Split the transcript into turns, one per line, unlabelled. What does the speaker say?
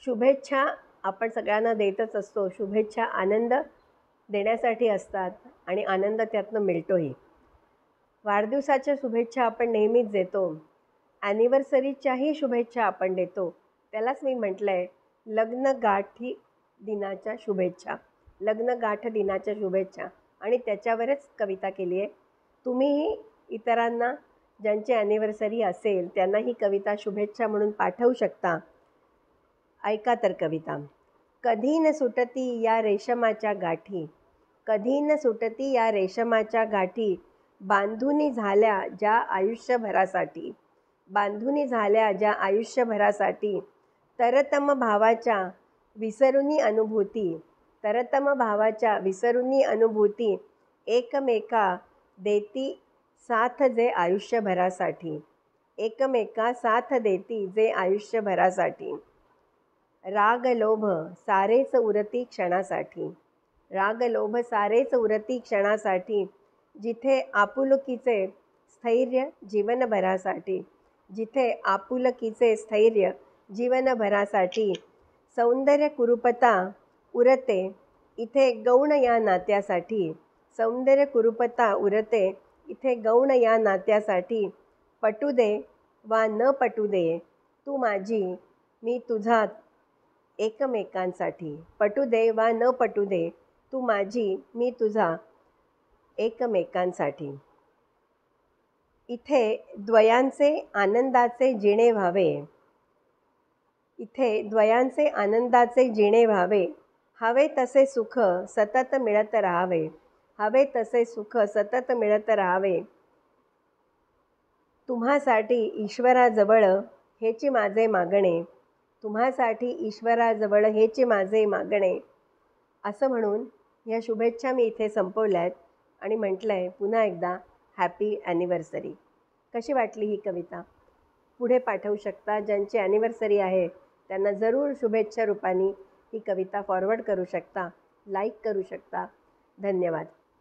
शुभेच्छा आपण सगळ्यांना देतच असतो. शुभेच्छा आनंद देण्यासाठी असतात आणि आनंद त्यातनं मिळतोही. वाढदिवसाच्या शुभेच्छा आपण नेहमीच देतो. ॲनिव्हर्सरीच्याही शुभेच्छा आपण देतो. त्यालाच मी म्हटलं आहे लग्नगाठी दिनाच्या शुभेच्छा. लग्नगाठ दिनाच्या शुभेच्छा आणि त्याच्यावरच कविता केली आहे. तुम्हीही इतरांना ज्यांची ॲनिव्हर्सरी असेल त्यांना ही कविता शुभेच्छा म्हणून पाठवू शकता. ऐका तर कविता. कधी न सुटती या रेशमाच्या गाठी, कधी न सुटती या रेशमाच्या गाठी, बांधुनी झाल्या ज्या आयुष्यभरासाठी, बांधुनी झाल्या ज्या आयुष्यभरासाठी, तरतम भावाच्या विसरुनी अनुभूती, तरतम भावाच्या विसरुनी अनुभूती, एकमेका देती साथ जे आयुष्यभरासाठी, एकमेका साथ देती जे आयुष्यभरासाठी. राग लोभ सारेच उरती क्षणासाठी, राग लोभ सारेच उरती क्षणासाठी, जिथे आपुलकीचे स्थैर्य जीवनभरासाठी, जिथे आपुलकीचे स्थैर्य जीवनभरासाठी, सौंदर्य कुरूपता उरते इथे गौण या नात्यासाठी, सौंदर्य कुरूपता उरते इथे गौण या नात्यासाठी, पटू दे वा न पटू दे तू माझी मी तुझा एकमेकांसाठी, पटू दे वा न पटू दे तू माझी मी तुझा एकमेकांसाठी. इथे द्वयांचे आनंदाचे जिणे व्हावे, इथे द्वयांचे आनंदाचे जिणे व्हावे, हवे तसे सुख सतत मिळत राहावे, हवे तसे सुख सतत मिळत राहावे. तुम्हासाठी ईश्वराजवळ हेची माझे मागणे, तुम्हासाठी ईश्वराजवळ हेची माझे मागणे. असं म्हणून ह्या शुभेच्छा मी इथे संपवल्या आहेत आणि म्हटलं आहे पुन्हा एकदा हॅपी ॲनिव्हर्सरी. कशी वाटली ही कविता? पुढे पाठवू शकता. ज्यांची ॲनिव्हर्सरी आहे त्यांना जरूर शुभेच्छा रूपाने ही कविता फॉरवर्ड करू शकता, लाईक करू शकता. धन्यवाद.